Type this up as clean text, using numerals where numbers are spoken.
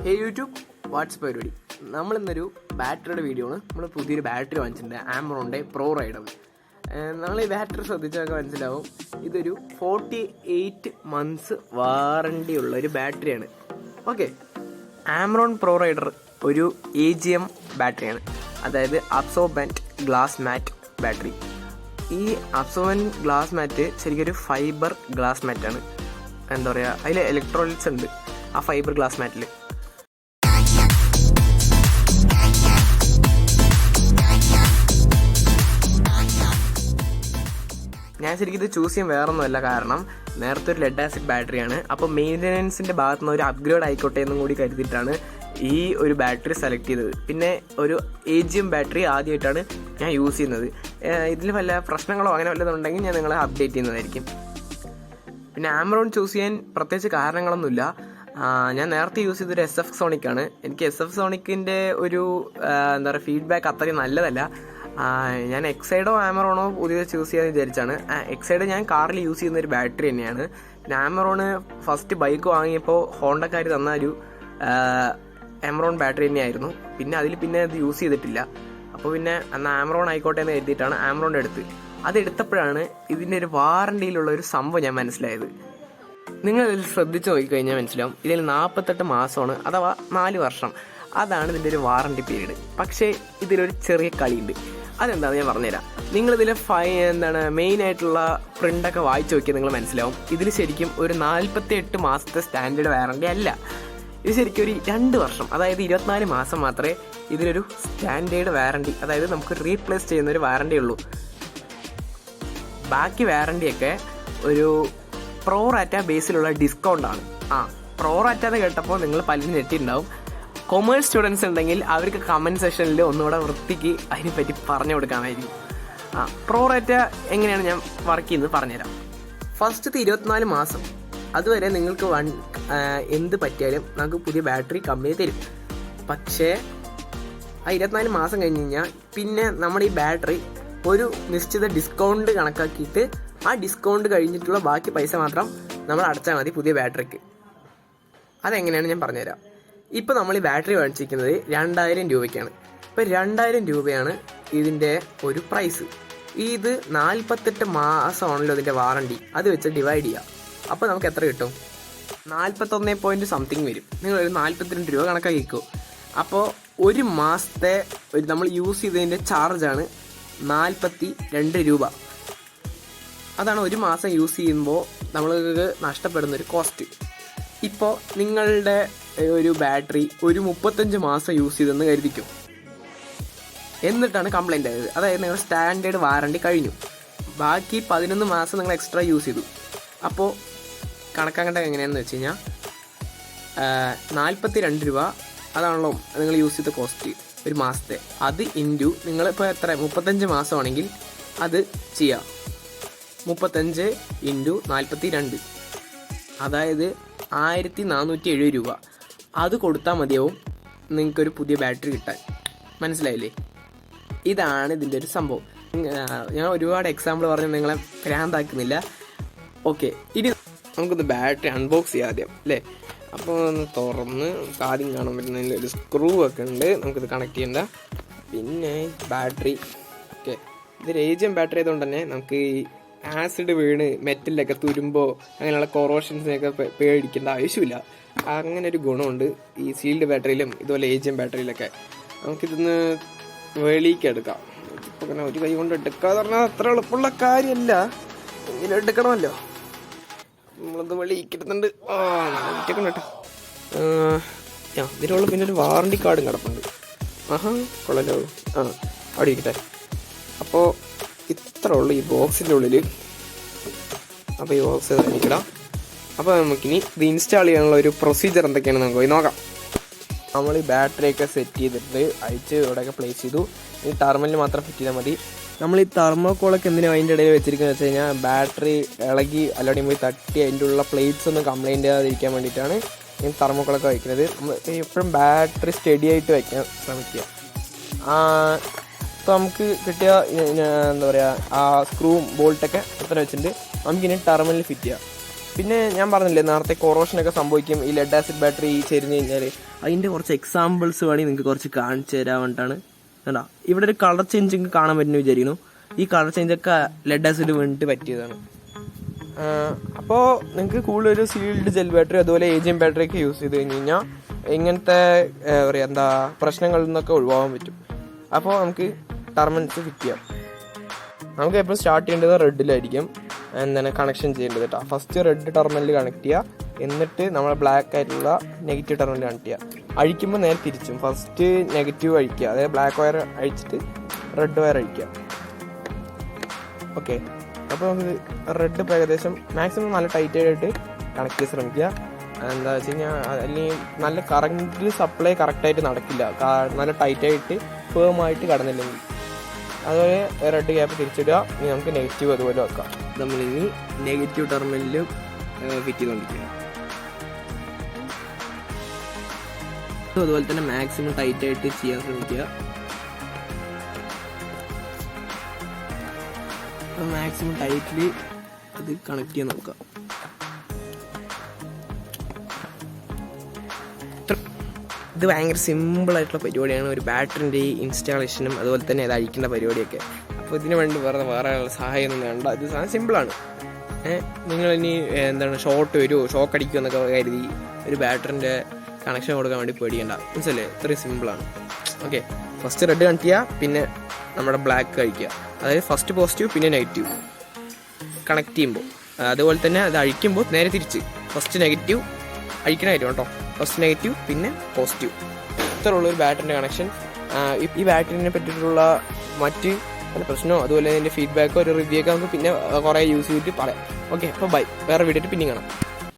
ഹേ YouTube, വാട്സ് പരിപാടി. നമ്മളിന്നൊരു ബാറ്ററിയുടെ video ആണ്. നമ്മൾ പുതിയൊരു ബാറ്ററി വാങ്ങിച്ചിട്ടുണ്ട്, ആമറോണിൻ്റെ പ്രോ റൈഡർ. നമ്മൾ ഈ ബാറ്ററി ശ്രദ്ധിച്ചൊക്കെ മനസ്സിലാവും, ഇതൊരു 48 months വാറണ്ടി ഉള്ള ഒരു ബാറ്ററിയാണ്. ഓക്കെ, ആമറോൺ പ്രോ റൈഡർ ഒരു AGM ബാറ്ററിയാണ്, അതായത് അബ്സോർബൻറ്റ് ഗ്ലാസ് മാറ്റ് ബാറ്ററി. ഈ അബ്സോർബൻറ്റ് ഗ്ലാസ് മാറ്റ് ശരിക്കും ഒരു ഫൈബർ ഗ്ലാസ് മാറ്റാണ്. എന്താ പറയുക, അതിൽ ഇലക്ട്രോലൈറ്റ്സ് ഉണ്ട് ആ ഫൈബർ ഗ്ലാസ് മാറ്റിൽ. ഞാൻ ശരിക്കും ഇത് ചൂസ് ചെയ്യാൻ വേറൊന്നുമല്ല, കാരണം നേരത്തെ ഒരു ലെഡ് ആസിഡ് ബാറ്ററിയാണ്. അപ്പോൾ മെയിൻ്റനൻസിൻ്റെ ഭാഗത്ത് നിന്ന് ഒരു അപ്ഗ്രേഡ് ആയിക്കോട്ടെ എന്നും കൂടി കരുതിയിട്ടാണ് ഈ ഒരു ബാറ്ററി സെലക്ട് ചെയ്തത്. പിന്നെ ഒരു AGM ബാറ്ററി ആദ്യമായിട്ടാണ് ഞാൻ യൂസ് ചെയ്യുന്നത്. ഇതിൽ വല്ല പ്രശ്നങ്ങളോ അങ്ങനെ വല്ലതുണ്ടെങ്കിൽ ഞാൻ നിങ്ങളെ അപ്ഡേറ്റ് ചെയ്യുന്നതായിരിക്കും. പിന്നെ ആമറോൺ ചൂസ് ചെയ്യാൻ പ്രത്യേകിച്ച് കാരണങ്ങളൊന്നുമില്ല. ഞാൻ നേരത്തെ യൂസ് ചെയ്തൊരു SF സോണിക്കാണ്. എനിക്ക് SF സോണിക്കിൻ്റെ ഒരു എന്താ പറയുക ഫീഡ്ബാക്ക് അത്രയും നല്ലതല്ല. ഞാൻ എക്സൈഡോ ആമറോണോ പുതിയത് ചൂസ് ചെയ്യാമെന്ന് വിചാരിച്ചാണ്. എക്സൈഡ് ഞാൻ കാറിൽ യൂസ് ചെയ്യുന്ന ഒരു ബാറ്ററി തന്നെയാണ്. പിന്നെ ആമറോണ് ഫസ്റ്റ് ബൈക്ക് വാങ്ങിയപ്പോൾ ഹോണ്ടക്കാർ തന്ന ഒരു ആമറോൺ ബാറ്ററി തന്നെയായിരുന്നു. പിന്നെ അത് യൂസ് ചെയ്തിട്ടില്ല. അപ്പോൾ പിന്നെ എന്നാൽ ആമറോൺ ആയിക്കോട്ടെ എന്ന് കരുതിയിട്ടാണ് ആമറോൺ അതെടുത്തപ്പോഴാണ് ഇതിൻ്റെ ഒരു വാറണ്ടിയിലുള്ള ഒരു സംഭവം ഞാൻ മനസ്സിലായത്. നിങ്ങൾ ഇതിൽ ശ്രദ്ധിച്ച് നോക്കിക്കഴിഞ്ഞാൽ മനസ്സിലാവും, ഇതിൽ 48 മാസമാണ്, അഥവാ 4 വർഷം. അതാണ് ഇതിൻ്റെ ഒരു വാറണ്ടി പീരീഡ്. പക്ഷേ ഇതിലൊരു ചെറിയ കളിയുണ്ട്. അതെന്താണെന്ന് ഞാൻ പറഞ്ഞുതരാം. നിങ്ങളിതിൽ മെയിനായിട്ടുള്ള പ്രിൻ്റൊക്കെ വായിച്ച് നോക്കിയാൽ നിങ്ങൾ മനസ്സിലാവും, ഇതിൽ ശരിക്കും ഒരു 48 മാസത്തെ സ്റ്റാൻഡേർഡ് വാറണ്ടി അല്ല. ഇത് ശരിക്കും ഒരു 2 വർഷം, അതായത് 24 മാസം മാത്രമേ ഇതിലൊരു സ്റ്റാൻഡേർഡ് വാറണ്ടി, അതായത് നമുക്ക് റീപ്ലേസ് ചെയ്യുന്ന ഒരു വാറണ്ടി ഉള്ളൂ. ബാക്കി വാറണ്ടിയൊക്കെ ഒരു പ്രോ റാറ്റ ബേസിലുള്ള ഡിസ്കൗണ്ടാണ്. പ്രോ റാറ്റ എന്ന് കേട്ടപ്പോൾ നിങ്ങൾ പലരും ഞെട്ടിയിട്ടുണ്ടാവും. കൊമേഴ്സ് സ്റ്റുഡൻസ് ഉണ്ടെങ്കിൽ അവർക്ക് കമൻറ്റ് സെക്ഷനിൽ ഒന്നുകൂടെ വൃത്തിക്ക് അതിനെപ്പറ്റി പറഞ്ഞു കൊടുക്കാമായിരിക്കും. പ്രോ റാറ്റ എങ്ങനെയാണ് ഞാൻ വർക്ക് ചെയ്യുന്നത് പറഞ്ഞുതരാം. ഫസ്റ്റത്തെ 24 മാസം അതുവരെ നിങ്ങൾക്ക് എന്ത് പറ്റിയാലും നമുക്ക് പുതിയ ബാറ്ററി കമ്പനി തരും. പക്ഷേ ആ 24 മാസം കഴിഞ്ഞ് കഴിഞ്ഞാൽ പിന്നെ നമ്മുടെ ഈ ബാറ്ററി ഒരു നിശ്ചിത ഡിസ്കൗണ്ട് കണക്കാക്കിയിട്ട് ആ ഡിസ്കൗണ്ട് കഴിഞ്ഞിട്ടുള്ള ബാക്കി പൈസ മാത്രം നമ്മൾ അടച്ചാൽ മതി പുതിയ ബാറ്ററിക്ക്. അതെങ്ങനെയാണ് ഞാൻ പറഞ്ഞുതരാം. ഇപ്പോൾ നമ്മൾ ഈ ബാറ്ററി വാങ്ങിച്ചിരിക്കുന്നത് 2000 രൂപയ്ക്കാണ്. ഇപ്പോൾ 2000 രൂപയാണ് ഇതിൻ്റെ ഒരു പ്രൈസ്. ഇത് 48 മാസമാണല്ലോ ഇതിൻ്റെ വാറണ്ടി. അത് വെച്ച് ഡിവൈഡ് ചെയ്യുക. അപ്പോൾ നമുക്ക് എത്ര കിട്ടും? 41 പോയിൻറ്റ് സംതിങ് വരും. നിങ്ങളൊരു 42 രൂപ കണക്കാക്കിക്കോ. അപ്പോൾ ഒരു മാസത്തെ നമ്മൾ യൂസ് ചെയ്തതിൻ്റെ ചാർജാണ് 42 രൂപ. അതാണ് ഒരു മാസം യൂസ് ചെയ്യുമ്പോൾ നമ്മൾക്ക് നഷ്ടപ്പെടുന്നൊരു കോസ്റ്റ്. ഇപ്പോൾ നിങ്ങളുടെ ഒരു ബാറ്ററി ഒരു 35 മാസം യൂസ് ചെയ്തെന്ന് കരുതിക്കും, എന്നിട്ടാണ് കംപ്ലൈൻ്റ് ആയത്. അതായത് നിങ്ങൾ സ്റ്റാൻഡേർഡ് വാറണ്ടി കഴിഞ്ഞു, ബാക്കി 11 മാസം നിങ്ങൾ എക്സ്ട്രാ യൂസ് ചെയ്തു. അപ്പോൾ കണക്കാക്കേണ്ടത് എങ്ങനെയാണെന്ന് വെച്ച് കഴിഞ്ഞാൽ 42 രൂപ അതാണല്ലോ നിങ്ങൾ യൂസ് ചെയ്ത കോസ്റ്റ് ഒരു മാസത്തെ. അത് ഇൻറ്റു നിങ്ങളിപ്പോൾ എത്ര 35 മാസമാണെങ്കിൽ അത് ചെയ്യുക. 35 ഇൻറ്റു 42, അതായത് 1470 രൂപ. അത് കൊടുത്താൽ മതിയാവും നിങ്ങൾക്കൊരു പുതിയ ബാറ്ററി കിട്ടാൻ. മനസ്സിലായില്ലേ? ഇതാണ് ഇതിൻ്റെ ഒരു സംഭവം. ഞാൻ ഒരുപാട് എക്സാമ്പിൾ പറഞ്ഞ് നിങ്ങളെ ഭ്രാന്താക്കുന്നില്ല. ഓക്കെ, ഇനി നമുക്കൊന്ന് ബാറ്ററി അൺബോക്സ് ചെയ്യാം ആദ്യം, അല്ലേ? അപ്പോൾ ഒന്ന് തുറന്ന് ആദ്യം കാണാൻ പറ്റുന്നതിൽ ഒരു സ്ക്രൂ ഒക്കെ ഉണ്ട്, നമുക്കിത് കണക്ട് ചെയ്യേണ്ട. പിന്നെ ബാറ്ററി, ഓക്കെ, ഇതൊരു AGM ബാറ്ററി ആയതുകൊണ്ട് തന്നെ നമുക്ക് ഈ ആസിഡ് വീണ് മെറ്റലിലൊക്കെ തുരുമ്പോൾ അങ്ങനെയുള്ള കൊറോഷൻസിനൊക്കെ പേടിക്കേണ്ട ആവശ്യമില്ല. അങ്ങനെ ഒരു ഗുണമുണ്ട് ഈ സീൽഡ് ബാറ്ററിയിലും ഇതുപോലെ AGM ബാറ്ററിയിലൊക്കെ. നമുക്കിതൊന്ന് വെളിക്ക് എടുക്കാം. ഇപ്പോൾ അങ്ങനെ ഒരു കൈ കൊണ്ട് എടുക്കാന്ന് പറഞ്ഞാൽ അത്ര എളുപ്പമുള്ള കാര്യമല്ല, ഇങ്ങനെ എടുക്കണമല്ലോ. നമ്മളത് വെളിക്ക് എടുത്തുണ്ട്. കേട്ടോ, ഇതിനുള്ള പിന്നെ ഒരു വാറണ്ടി കാർഡും കിടപ്പുണ്ട്. കൊള്ളല്ലോ. അവിടെ ഇരിക്കട്ടെ. അപ്പോൾ ഇത്ര ഉള്ളു ഈ ബോക്സിൻ്റെ ഉള്ളിൽ. അപ്പോൾ ഈ ബോക്സ് ഇരിക്കണം. അപ്പോൾ നമുക്കിനി ഇത് ഇൻസ്റ്റാൾ ചെയ്യാനുള്ള ഒരു പ്രൊസീജിയർ എന്തൊക്കെയാണെന്ന് നമുക്ക് പോയി നോക്കാം. നമ്മൾ ഈ ബാറ്ററിയൊക്കെ സെറ്റ് ചെയ്തിട്ട് അയച്ച് ഇവിടെയൊക്കെ പ്ലേസ് ചെയ്തു. ഈ ടർമിനൽ മാത്രം ഫിറ്റ് ചെയ്താൽ മതി. നമ്മൾ ഈ തെർമോക്കോളൊക്കെ എന്തിനാണ് അതിൻ്റെ ഇടയിൽ വെച്ചിരിക്കുന്നത് വെച്ച് കഴിഞ്ഞാൽ ബാറ്ററി ഇളകി അല്ലാതെ പോയി തട്ടി അതിൻ്റെ ഉള്ള പ്ലേറ്റ്സ് ഒന്നും കംപ്ലൈൻറ്റ് ചെയ്യാതിരിക്കാൻ വേണ്ടിയിട്ടാണ് ഈ തെർമോക്കോളൊക്കെ വയ്ക്കുന്നത്. നമ്മൾ എപ്പോഴും ബാറ്ററി സ്റ്റഡി ആയിട്ട് വയ്ക്കാൻ ശ്രമിക്കുക. ഇപ്പോൾ നമുക്ക് കിട്ടിയ എന്താ പറയുക ആ സ്ക്രൂവും ബോൾട്ടൊക്കെ എത്ര വെച്ചിട്ടുണ്ട് നമുക്കിനി ടെർമിനൽ ഫിറ്റ് ചെയ്യാം. പിന്നെ ഞാൻ പറഞ്ഞില്ലേ നേരത്തെ കൊറോഷനൊക്കെ സംഭവിക്കും ഈ ലെഡ് ആസിഡ് ബാറ്ററി ചെരിഞ്ഞ് കഴിഞ്ഞാൽ. അതിൻ്റെ കുറച്ച് എക്സാമ്പിൾസ് വേണമെങ്കിൽ നിങ്ങൾക്ക് കുറച്ച് കാണിച്ചു തരാൻ വേണ്ടിയിട്ടാണ്. കണ്ടാ ഇവിടെ ഒരു കളർ ചേഞ്ച് കാണാൻ പറ്റുന്ന വിചാരിക്കുന്നു. ഈ കളർ ചേഞ്ചൊക്കെ ലെഡ് ആസിഡ് വീണിട്ട് പറ്റിയതാണ്. അപ്പോൾ നിങ്ങൾക്ക് കൂടുതലൊരു സീൽഡ് ജെൽ ബാറ്ററി അതുപോലെ AGM ബാറ്ററി ഒക്കെ യൂസ് ചെയ്ത് കഴിഞ്ഞ് കഴിഞ്ഞാൽ ഇങ്ങനത്തെ പ്രശ്നങ്ങളിൽ നിന്നൊക്കെ ഒഴിവാകാൻ പറ്റും. അപ്പോൾ നമുക്ക് ടെർമിനൽസ് ഫിറ്റ് ചെയ്യാം. നമുക്ക് എപ്പോഴും സ്റ്റാർട്ട് ചെയ്യേണ്ടത് റെഡിലായിരിക്കും കണക്ഷൻ ചെയ്യേണ്ടത് കേട്ടോ. ഫസ്റ്റ് റെഡ് ടെർമിനൽ കണക്ട് ചെയ്യുക, എന്നിട്ട് നമ്മൾ ബ്ലാക്ക് ആയിട്ടുള്ള നെഗറ്റീവ് ടെർമിനൽ കണക്ട് ചെയ്യുക. അഴിക്കുമ്പോൾ നേരെ തിരിച്ചും ഫസ്റ്റ് നെഗറ്റീവ് അഴിക്കുക, അതായത് ബ്ലാക്ക് വയർ അഴിച്ചിട്ട് റെഡ് വയർ അഴിക്കുക. ഓക്കെ, അപ്പോൾ നമുക്ക് റെഡ് ഇപ്പോൾ ഏകദേശം മാക്സിമം നല്ല ടൈറ്റായിട്ട് കണക്ട് ചെയ്ത് ശ്രമിക്കുക. എന്താ വെച്ച് കഴിഞ്ഞാൽ അല്ലെങ്കിൽ നല്ല കറണ്ട് സപ്ലൈ കറക്റ്റായിട്ട് നടക്കില്ല, നല്ല ടൈറ്റായിട്ട് ഫേമായിട്ട് കടന്നില്ലെങ്കിൽ. അതുപോലെ റെഡ് ഗ്യാപ്പ് തിരിച്ചിടുക. ഇനി നമുക്ക് നെഗറ്റീവ് അതുപോലെ വെക്കാം. നമ്മളിനി നെഗറ്റീവ് ടെർമിനലിൽ ഫിറ്റ് ചെയ്തുകൊണ്ടിരിക്കുക. അതുപോലെ തന്നെ മാക്സിമം ടൈറ്റായിട്ട് ചെയ്യാൻ ശ്രമിക്കുക. മാക്സിമം ടൈറ്റിൽ അത് കണക്ട് ചെയ്യാൻ നോക്കുക. ഇത് ഭയങ്കര സിമ്പിളായിട്ടുള്ള പരിപാടിയാണ്. ഒരു ബാറ്ററിൻ്റെ ഇൻസ്റ്റാളേഷനും അതുപോലെ തന്നെ അത് അഴിക്കേണ്ട പരിപാടിയൊക്കെ. അപ്പോൾ ഇതിന് വേണ്ടി വേറെ സഹായമൊന്നും വേണ്ട. ഇത് സാധനം സിമ്പിളാണ്. നിങ്ങളിനി ഷോർട്ട് വരുമോ ഷോക്ക് അടിക്കുമോ എന്നൊക്കെ കരുതി ഒരു ബാറ്ററിൻ്റെ കണക്ഷൻ കൊടുക്കാൻ വേണ്ടി പേടിക്കേണ്ട. മനസ്സിലല്ലേ, ഇത്രയും സിമ്പിളാണ്. ഓക്കെ, ഫസ്റ്റ് റെഡ് കണക്ട് ചെയ്യുക, പിന്നെ നമ്മുടെ ബ്ലാക്ക് കഴിക്കുക. അതായത് ഫസ്റ്റ് പോസിറ്റീവ് പിന്നെ നെഗറ്റീവ് കണക്ട് ചെയ്യുമ്പോൾ. അതുപോലെ തന്നെ അത് അഴിക്കുമ്പോൾ നേരെ തിരിച്ച് ഫസ്റ്റ് നെഗറ്റീവ് അഴിക്കണ കാര്യം കേട്ടോ. ഫസ്റ്റ് നെഗറ്റീവ് പിന്നെ പോസിറ്റീവ്. ഇത്ര ഉള്ളൊരു ബാറ്ററിൻ്റെ കണക്ഷൻ. ഈ ബാറ്ററിനെ പറ്റിയിട്ടുള്ള മറ്റ് പ്രശ്നമോ അതുപോലെ അതിൻ്റെ ഫീഡ്ബാക്കോ ഒരു റിവ്യൂ ഒക്കെ നമുക്ക് പിന്നെ കുറേ യൂസ് ചെയ്തിട്ട് പറയാം. ഓക്കെ, അപ്പോൾ ബൈ. വേറെ വീഡിയോ പിന്നെ കാണാം.